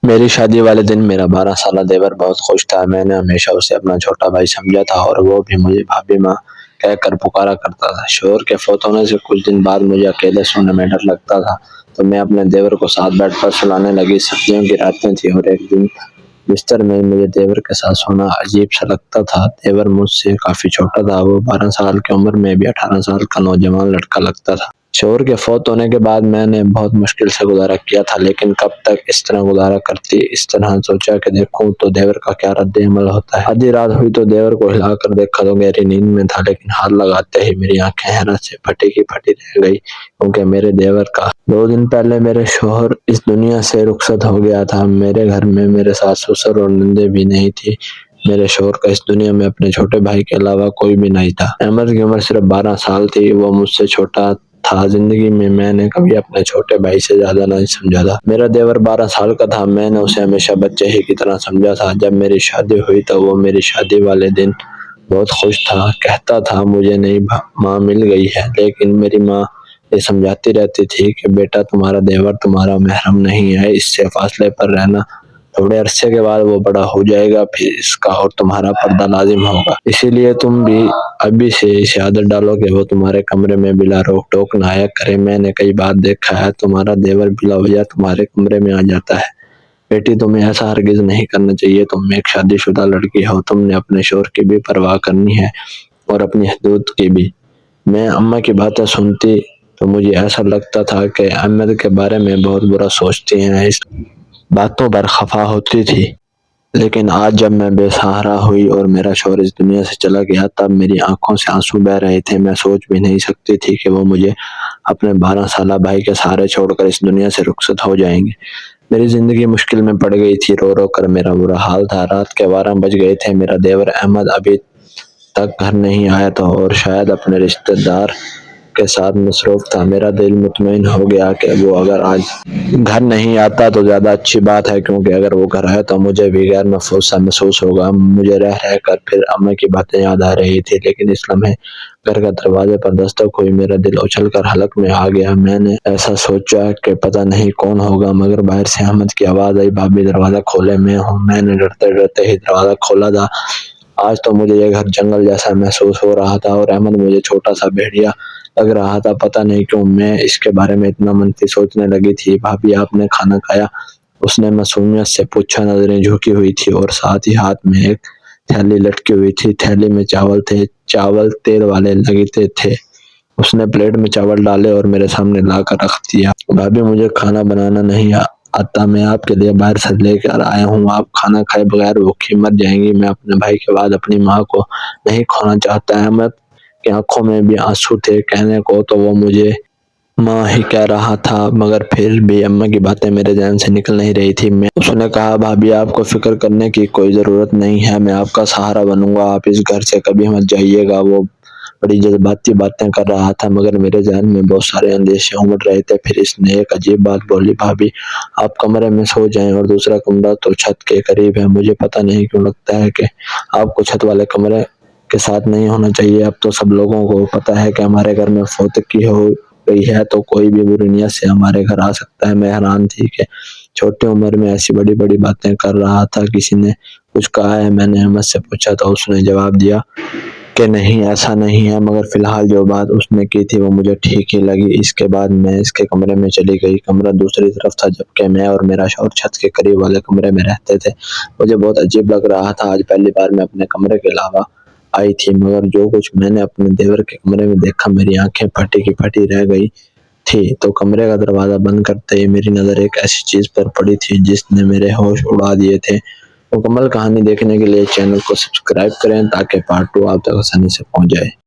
میری شادی والے دن میرا 12 سالہ دیور بہت خوش تھا۔ میں نے ہمیشہ اسے اپنا چھوٹا بھائی سمجھا تھا اور وہ بھی مجھے بھابھی ماں کہہ کر پکارا کرتا تھا۔ شوہر کے فوت ہونے سے کچھ دن بعد مجھے اکیلے سونے میں ڈر لگتا تھا، تو میں اپنے دیور کو ساتھ بیٹھ کر سلانے لگی۔ سردیوں کی راتیں تھیں اور ایک دن بستر میں مجھے دیور کے ساتھ سونا عجیب سا لگتا تھا۔ دیور مجھ سے کافی چھوٹا تھا، وہ 12 سال کی عمر میں بھی 18 سال کا نوجوان لڑکا لگتا تھا۔ شوہر کے فوت ہونے کے بعد میں نے بہت مشکل سے گزارا کیا تھا، لیکن کب تک اس طرح گزارا کرتی، اس طرح سوچا کہ دیکھوں تو دیور کا کیا رد عمل ہوتا ہے۔ آدھی رات ہوئی تو دیور کو ہلا کر دیکھا تو گہری نیند میں تھا، لیکن ہاتھ لگاتے ہی میری آنکھیں حیرت سے پھٹی کی پھٹی رہ گئی، کیونکہ میرے دیور کا 2 دن پہلے میرے شوہر اس دنیا سے رخصت ہو گیا تھا۔ میرے گھر میں میرے ساس سسر اور نندیں بھی نہیں تھی۔ میرے شوہر کا اس دنیا میں اپنے چھوٹے بھائی کے علاوہ کوئی بھی نہیں تھا۔ احمد کی عمر صرف 12 سال تھی، وہ مجھ سے چھوٹا تھا۔ زندگی میں نے کبھی اپنے چھوٹے بھائی سے زیادہ نہیں سمجھا تھا۔ میرا دیور 12 سال کا تھا، میں نے اسے ہمیشہ بچے ہی کی طرح سمجھا تھا۔ جب میری شادی ہوئی تو وہ میری شادی والے دن بہت خوش تھا، کہتا تھا مجھے نئی ماں مل گئی ہے، لیکن میری ماں یہ سمجھاتی رہتی تھی کہ بیٹا تمہارا دیور تمہارا محرم نہیں ہے، اس سے فاصلے پر رہنا، تھوڑے عرصے کے بعد وہ بڑا ہو جائے گا، پھر اس کا اور تمہارا پردہ لازم ہوگا، اسی لیے تم بھی ابھی سے اسے عادت ڈالو کہ وہ تمہارے کمرے میں بلا روک ٹوک نہ آیا کرے۔ میں نے کئی بار دیکھا ہے تمہارا دیور بلا وجہ تمہارے کمرے میں آ جاتا ہے۔ بیٹی تمہیں ایسا ہرگز نہیں کرنا چاہیے، تم ایک شادی شدہ لڑکی ہو، تم نے اپنے شوہر کی بھی پرواہ کرنی ہے اور اپنی حدود کی بھی۔ میں اماں کی باتیں سنتی تو مجھے ایسا لگتا تھا کہ احمد کے بارے میں بہت برا سوچتی ہیں، اس باتوں پر خفا ہوتی تھی، لیکن آج جب میں بے سہارا ہوئی اور میرا شوہر اس دنیا سے چلا گیا تب میری آنکھوں سے آنسو بہہ رہے تھے۔ میں سوچ بھی نہیں سکتی تھی کہ وہ مجھے اپنے 12 سالہ بھائی کے سہارے چھوڑ کر اس دنیا سے رخصت ہو جائیں گے۔ میری زندگی مشکل میں پڑ گئی تھی، رو رو کر میرا برا حال تھا۔ رات کے 12 بج گئے تھے، میرا دیور احمد ابھی تک گھر نہیں آیا تھا اور شاید اپنے رشتہ دار کے ساتھ مصروف تھا۔ میرا دل مطمئن ہو گیا کہ وہ اگر آج گھر نہیں آتا تو زیادہ اچھی بات ہے، کیونکہ اگر وہ گھر آیا تو مجھے بھی غیر محفوظ سا محسوس ہوگا۔ مجھے رہ کر پھر اماں کی باتیں یاد آ رہی تھی، لیکن اس لمحے گھر کا دروازے پر دستک ہوئی، میرا دل اچھل کر حلق میں آ گیا۔ میں نے ایسا سوچا کہ پتہ نہیں کون ہوگا، مگر باہر سے احمد کی آواز آئی، بھابھی دروازہ کھولے، میں ہوں۔ میں نے ڈرتے ڈرتے ہی دروازہ کھولا تھا۔ آج تو مجھے یہ گھر جنگل جیسا محسوس ہو رہا تھا اور احمد مجھے چھوٹا سا بھیڑیا لگ رہا تھا۔ پتہ نہیں کیوں میں اس کے بارے میں اتنا منفی سوچنے لگی تھی۔ بھابھی آپ نے کھانا کھایا؟ اس نے معصومیت سے پوچھا، نظریں جھکی ہوئی تھی اور ساتھ ہی ہاتھ میں ایک تھیلی لٹکی ہوئی تھی۔ تھیلی میں چاول تھے، چاول تیل والے لگتے تھے۔ اس نے پلیٹ میں چاول ڈالے اور میرے سامنے لا کر رکھ دیا۔ بھابھی مجھے کھانا بنانا نہیں آتا، میں آپ کے لیے باہر سے لے کر آیا ہوں، آپ کھانا کھائے بغیر بھوکی مر جائیں گی۔ میں اپنے بھائی کے بعد اپنی ماں کو نہیں کھونا چاہتا۔ احمد کی آنکھوں میں بھی آنسو تھے، کہنے کو تو وہ مجھے ماں ہی کہہ رہا تھا، مگر پھر بھی اماں کی باتیں میرے ذہن سے نکل نہیں رہی تھی۔ اس نے کہا، بھابھی آپ کو فکر کرنے کی کوئی ضرورت نہیں ہے، میں آپ کا سہارا بنوں گا، آپ اس گھر سے کبھی مت جائیے گا۔ وہ بڑی جذباتی باتیں کر رہا تھا، مگر میرے ذہن میں بہت سارے اندیشے امڑ رہے تھے۔ پھر اس نے ایک عجیب بات بولی، بھابھی آپ کمرے میں سو جائیں، اور دوسرا کمرہ تو چھت کے قریب ہے، مجھے پتہ نہیں کیوں لگتا ہے کہ آپ کو چھت والے کمرے کے ساتھ نہیں ہونا چاہیے۔ اب تو سب لوگوں کو پتہ ہے کہ ہمارے گھر میں فوتگی ہو گئی ہے، تو کوئی بھی بری نیت سے ہمارے گھر آ سکتا ہے۔ میں حیران تھی کہ چھوٹی عمر میں ایسی بڑی بڑی باتیں کر رہا تھا۔ کسی نے کچھ کہا ہے؟ میں نے احمد سے پوچھا تو اس نے جواب دیا کہ نہیں، ایسا نہیں ہے، مگر فی الحال جو بات اس نے کی تھی وہ مجھے ٹھیک ہی لگی۔ اس کے بعد میں اس کے کمرے میں چلی گئی۔ کمرہ دوسری طرف تھا، جبکہ میں اور میرا شوہر چھت کے قریب والے کمرے میں رہتے تھے۔ مجھے بہت عجیب لگ رہا تھا، آج پہلی بار میں اپنے کمرے کے علاوہ آئی تھی، مگر جو کچھ میں نے اپنے دیور کے کمرے میں دیکھا میری آنکھیں پھٹی کی پھٹی رہ گئی تھی۔ تو کمرے کا دروازہ بند کرتے ہی میری نظر ایک ایسی چیز پر پڑی تھی جس نے میرے ہوش اڑا دیے تھے۔ مکمل کہانی دیکھنے کے لیے چینل کو سبسکرائب کریں تاکہ پارٹ 2 آپ تک آسانی سے پہنچ جائے۔